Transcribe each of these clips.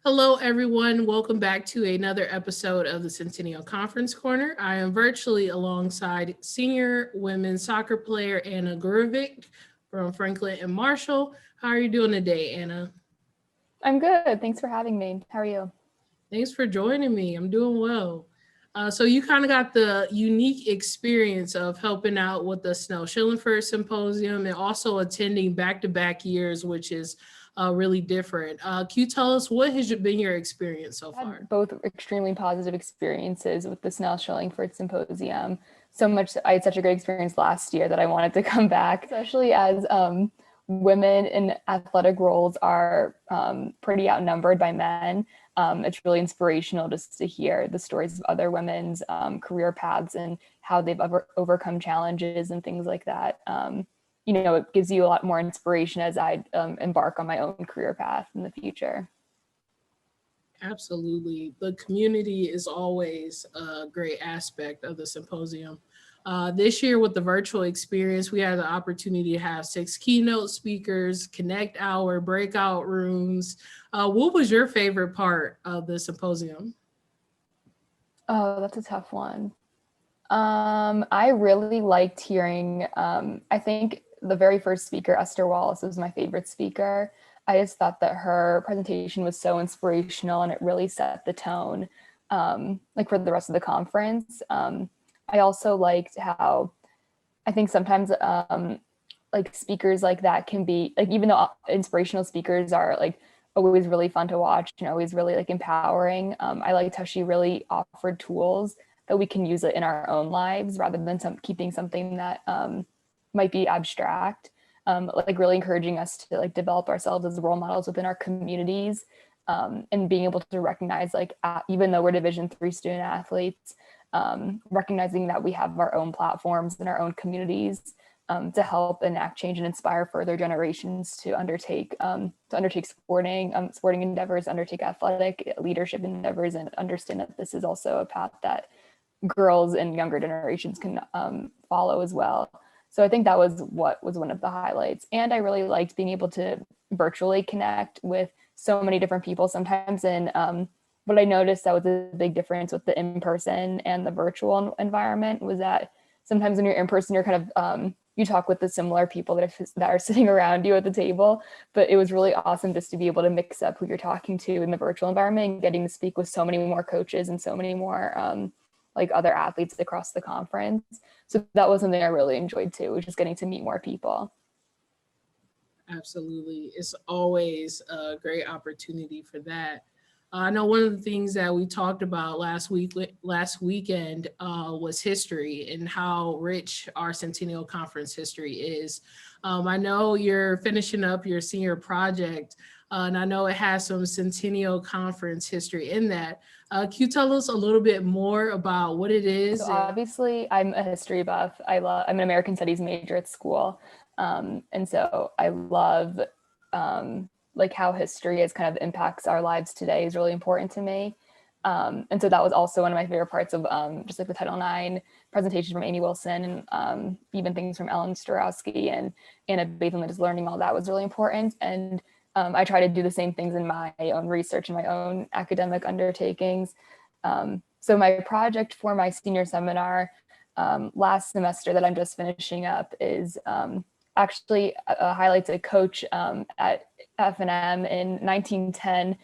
Hello, everyone. Welcome back to another episode of the Centennial Conference Corner. I am virtually alongside senior women's soccer player Anna Goorevich from Franklin and Marshall. How are you doing today, Anna? I'm good. Thanks for having me. How are you? Thanks for joining me. I'm doing well. So you kind of got the unique experience of helping out with the Snell-Shillingford Symposium and also attending back-to-back years, which is really different. Can you tell us what has been your experience so I far? had both extremely positive experiences with the Snell-Shillingford Symposium. So much, I had such a great experience last year that I wanted to come back, especially as women in athletic roles are pretty outnumbered by men. It's really inspirational just to hear the stories of other women's career paths and how they've overcome challenges and things like that. It gives you a lot more inspiration as I embark on my own career path in the future. Absolutely. The community is always a great aspect of the symposium. This year, with the virtual experience, we had the opportunity to have six keynote speakers, connect hour, breakout rooms. What was your favorite part of the symposium? Oh, that's a tough one. I really liked hearing, I think the very first speaker, Esther Wallace, was my favorite speaker. I just thought that her presentation was so inspirational and it really set the tone, like for the rest of the conference. I also liked how I think sometimes like speakers like that can be like, even though inspirational speakers are like always really fun to watch and always really like empowering. I liked how she really offered tools that we can use it in our own lives rather than keeping something that might be abstract. Like really encouraging us to like develop ourselves as role models within our communities, and being able to recognize like even though we're Division III student athletes, recognizing that we have our own platforms and our own communities to help enact change and inspire further generations to undertake sporting endeavors, undertake athletic leadership endeavors, and understand that this is also a path that girls and younger generations can follow as well. So I think that was what was one of the highlights. And I really liked being able to virtually connect with so many different people. Sometimes in what I noticed that was a big difference with the in-person and the virtual environment was that sometimes when you're in person, you're kind of, you talk with the similar people that are sitting around you at the table, but it was really awesome just to be able to mix up who you're talking to in the virtual environment and getting to speak with so many more coaches and so many more like other athletes across the conference. So that was something I really enjoyed too, was just getting to meet more people. Absolutely. It's always a great opportunity for that. I know one of the things that we talked about last weekend was history and how rich our Centennial Conference history is. I know you're finishing up your senior project, and I know it has some Centennial Conference history in that. Can you tell us a little bit more about what it is? So obviously, I'm a history buff. I'm an American Studies major at school, and so I love like how history is kind of impacts our lives today is really important to me. And so that was also one of my favorite parts of just like the Title IX presentation from Amy Wilson and even things from Ellen Starowski and Anna Goorevich, just learning all that was really important. And I try to do the same things in my own research and my own academic undertakings. So my project for my senior seminar last semester that I'm just finishing up is actually highlights a coach at F&M in 1910.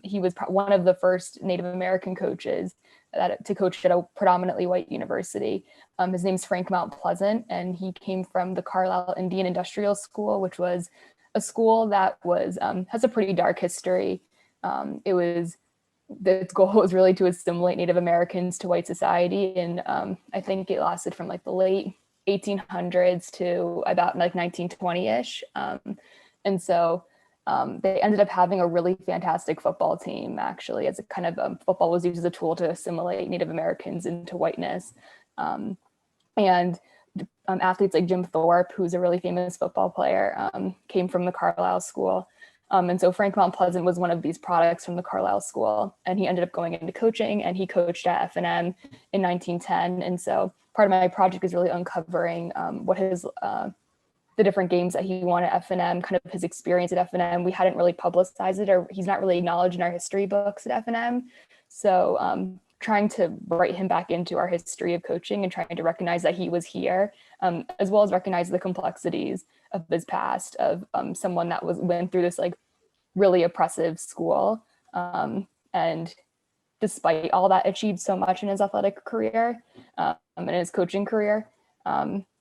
He was one of the first Native American coaches to coach at a predominantly white university. His name's Frank Mount Pleasent, and he came from the Carlisle Indian Industrial School, which was a school that was has a pretty dark history. Its goal was really to assimilate Native Americans to white society, and I think it lasted from like the late 1800s to about like 1920-ish. And so they ended up having a really fantastic football team, actually, as a kind of football was used as a tool to assimilate Native Americans into whiteness. And athletes like Jim Thorpe, who's a really famous football player, came from the Carlisle School. And so Frank Mount Pleasant was one of these products from the Carlisle School, and he ended up going into coaching, and he coached at F&M in 1910. And so part of my project is really uncovering what his the different games that he won at F&M, kind of his experience at F&M. We hadn't really publicized it, or he's not really acknowledged in our history books at F&M. So trying to write him back into our history of coaching and trying to recognize that he was here, as well as recognize the complexities of his past, of someone that went through this like really oppressive school, and despite all that, achieved so much in his athletic career and his coaching career.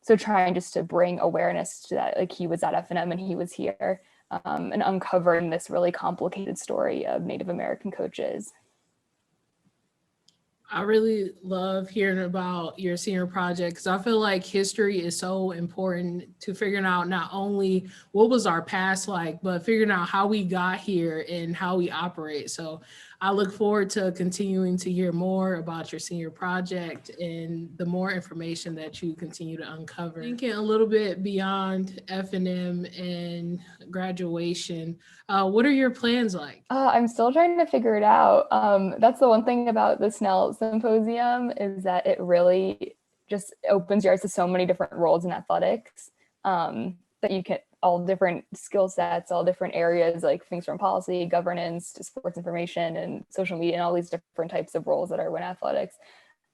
So trying just to bring awareness to that, like he was at F&M and he was here, and uncovering this really complicated story of Native American coaches. I really love hearing about your senior project because I feel like history is so important to figuring out not only what was our past like, but figuring out how we got here and how we operate. So I look forward to continuing to hear more about your senior project and the more information that you continue to uncover. Thinking a little bit beyond F&M and graduation, what are your plans like? I'm still trying to figure it out. That's the one thing about the Snell Symposium, is that it really just opens your eyes to so many different roles in athletics, that you can, all different skill sets, all different areas, like things from policy, governance to sports information and social media, and all these different types of roles that are in athletics.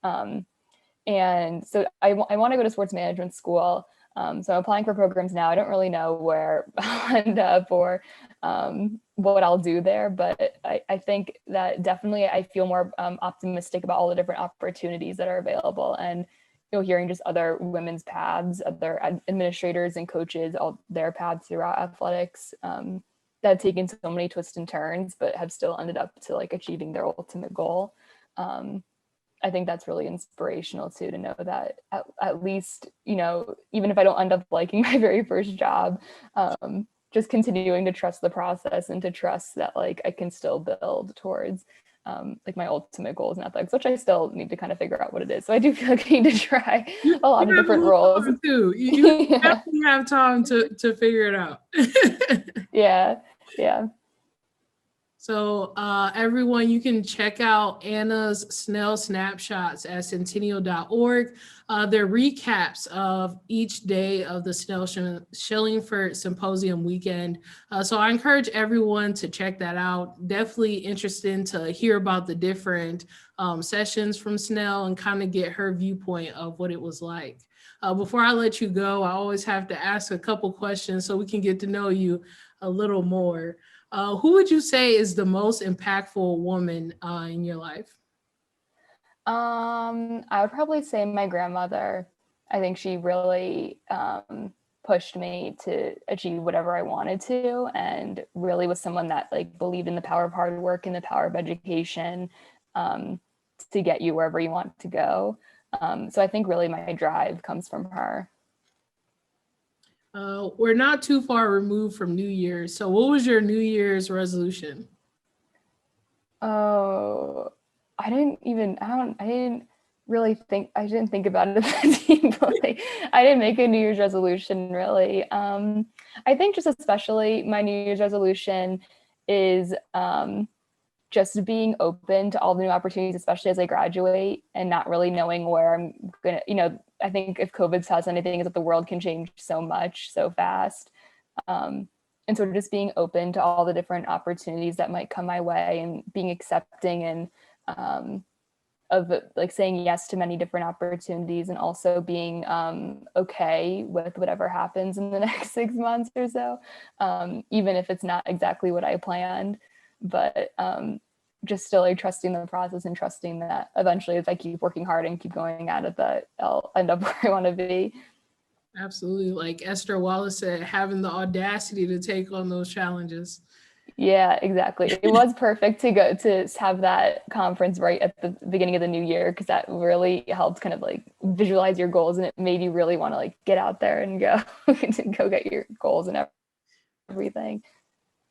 And so I want to go to sports management school. So I'm applying for programs now. I don't really know where I'll end up or what I'll do there, but I think that definitely I feel more optimistic about all the different opportunities that are available. And hearing just other women's paths, other administrators and coaches, all their paths throughout athletics, that have taken so many twists and turns, but have still ended up to like achieving their ultimate goal. I think that's really inspirational too, to know that at least, even if I don't end up liking my very first job, just continuing to trust the process and to trust that like I can still build towards like my ultimate goals in athletics, which I still need to kind of figure out what it is. So I do feel like I need to try a lot of different roles. Too. You definitely have time to figure it out. Yeah. So everyone, you can check out Anna's Snell Snapshots at Centennial.org. They're recaps of each day of the Snell-Shillingford Symposium weekend. So I encourage everyone to check that out. Definitely interested to hear about the different sessions from Snell and kind of get her viewpoint of what it was like. Before I let you go, I always have to ask a couple questions so we can get to know you a little more. Who would you say is the most impactful woman in your life? I would probably say my grandmother. I think she really pushed me to achieve whatever I wanted to, and really was someone that like believed in the power of hard work and the power of education to get you wherever you want to go. So I think really my drive comes from her. We're not too far removed from New Year's. So what was your New Year's resolution? Oh, I didn't think about it that deeply. I didn't make a New Year's resolution really. I think just especially my New Year's resolution is just being open to all the new opportunities, especially as I graduate, and not really knowing where I'm gonna, I think if COVID taught us anything, is that the world can change so much so fast. And sort of just being open to all the different opportunities that might come my way, and being accepting and of like saying yes to many different opportunities, and also being okay with whatever happens in the next 6 months or so, even if it's not exactly what I planned. But just still like trusting the process and trusting that eventually, if I keep working hard and keep going at it, that I'll end up where I want to be. Absolutely. Like Esther Wallace said, having the audacity to take on those challenges. Yeah, exactly. It was perfect to go to have that conference right at the beginning of the new year, because that really helped kind of like visualize your goals, and it made you really want to like get out there and go get your goals and everything.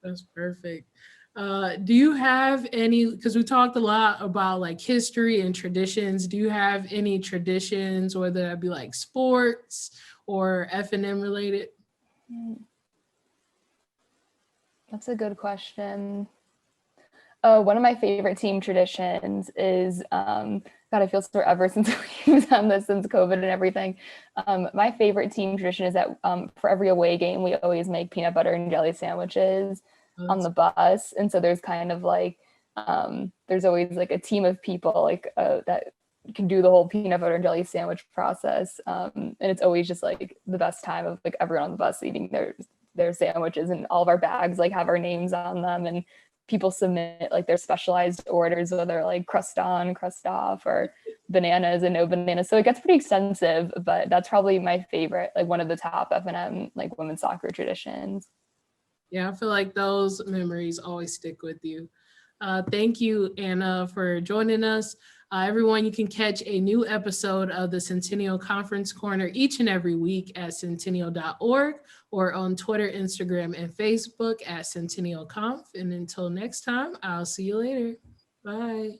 That's perfect. Do you have any, because we talked a lot about like history and traditions, do you have any traditions, whether that be like sports or F&M related? That's a good question. One of my favorite team traditions is, God, I feel forever since we've done this since COVID and everything. My favorite team tradition is that for every away game, we always make peanut butter and jelly sandwiches on the bus. And so there's kind of like, there's always like a team of people like that can do the whole peanut butter and jelly sandwich process. And it's always just like the best time of like everyone on the bus eating their sandwiches, and all of our bags like have our names on them, and people submit like their specialized orders, whether like crust on, crust off, or bananas and no bananas. So it gets pretty extensive, but that's probably my favorite, like one of the top F&M like women's soccer traditions. Yeah, I feel like those memories always stick with you. Thank you, Anna, for joining us. Everyone, you can catch a new episode of the Centennial Conference Corner each and every week at centennial.org or on Twitter, Instagram, and Facebook at Centennial Conf. And until next time, I'll see you later. Bye.